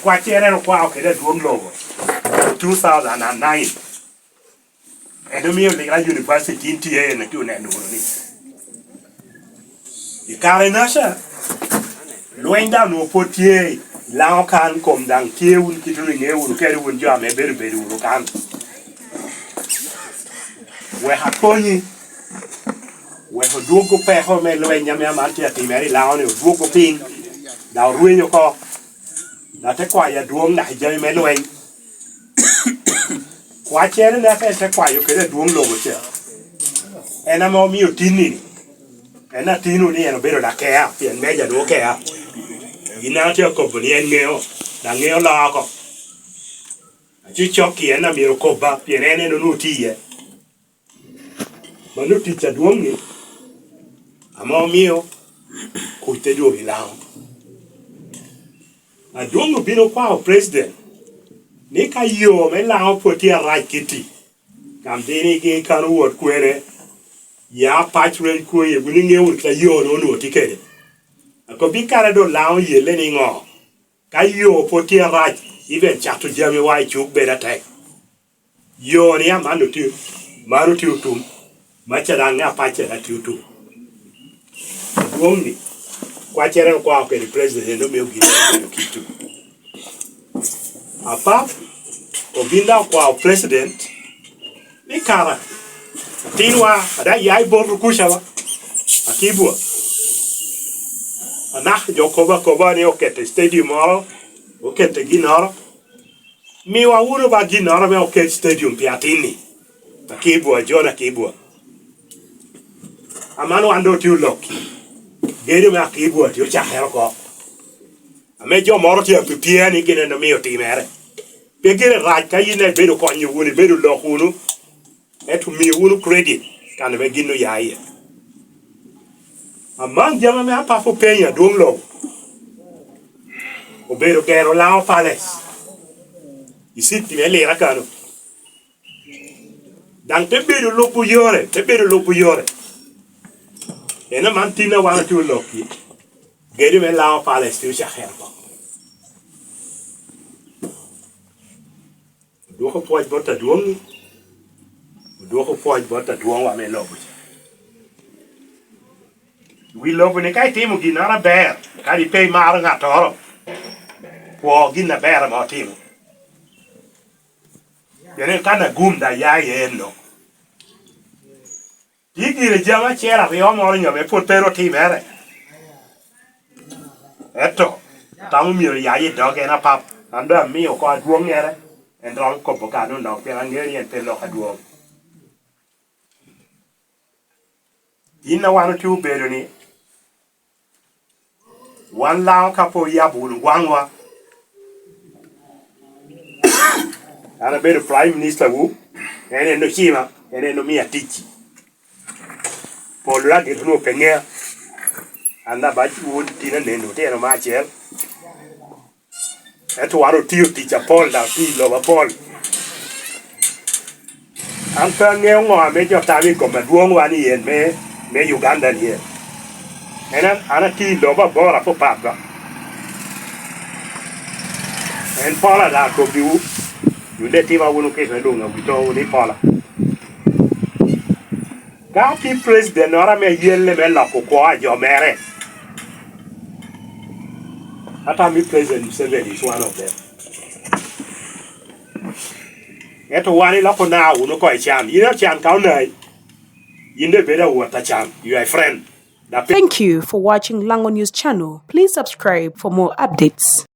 Kwa chere no kwa okede duong logo 2009 endo mio le university intie na tu na no ni ikare nasha loenda no potie lao kan kom dang tie un kitu ni un kere un jo me beru un kan we hakoni we ho duogo pe ho me lo nyame amanti ati meri lao ni duogo pin da ruenyo ko na te kwa ya duong na je me lo kwa chere na te kwa yo kere duong lo go che ena mo mi utini ena tinu ni eno bero da kea pien meja do kea ina te ko boni engeo da ngeo la ko chi choki ena mi ko ba pien ene no nutie manu ti cha duong ni amo mio ko te do bilao a duong bino kwa president ni ka yo me lao poti a right kiti kam dini ke kan wot kwere ya patchwel ko ye guni ngewul ka yo no tikede ko bi kare do lao ye le ni ngo ka yo poti a right even chatu jami wa chuk beda tek yo ni amano ti maru ti utum macha danga pache da ti utum wongi kwa chere kwa ke president no me ogi kitu apa obinda kwa president ni kara tinwa ada yai bor kushawa akibwa ana jokoba ni okete stadium oro okete ginoro mi wa uro ba ginoro me okete stadium piatini akibwa jona akibwa amano ando ti loki gere me akibwa ti cha hero ko ame jo moro ti apipia ni gene no mi otimere pegere raj ka yine bedo konyo woni bedo lokunu etu mi wonu credit kan be gino yaye amang jama me apa fo penya dum lo o bedo kero lao pales isiti me le rakano dan te bedo lopu yore ena mantina wana tu loki gere me lao pales tu shaherba doko poj bota duong doko poj bota duong wa me lobo wi lobo ne kai timo ginara ber kari pei mar ngatoro po gina ber mo timo yene kana gumda ya yeno digire jama chera rio mo nyo po pero timere eto tamu mi ya ye doge na pap anda mi ko duong yere en ron ko bokano no pe angeri en pelo kaduo ina wanu tu bedo ni wan lao kapo ya bulu wangwa ana bedo prime minister wu ene no chima ene no mi atichi polra de no penge anda ba wu tina nendo te no ma chel eto waro tiu ticha pol da ti lo ba pol anka ngeo me jo tavi ko maduong wani yen me Uganda ni ena ana ti lo ba bora po papa en pola da ko biu yule ti ba wonu ke so do ngam to ni pola ka ti president ora me yelle me la ko ajo mere ata mi president Museveni is one of them eto wani la ko na uno ko chan ina chan ka unai inde beda wata chan you are friend. Thank you for watching Lango News channel. Please subscribe for more updates.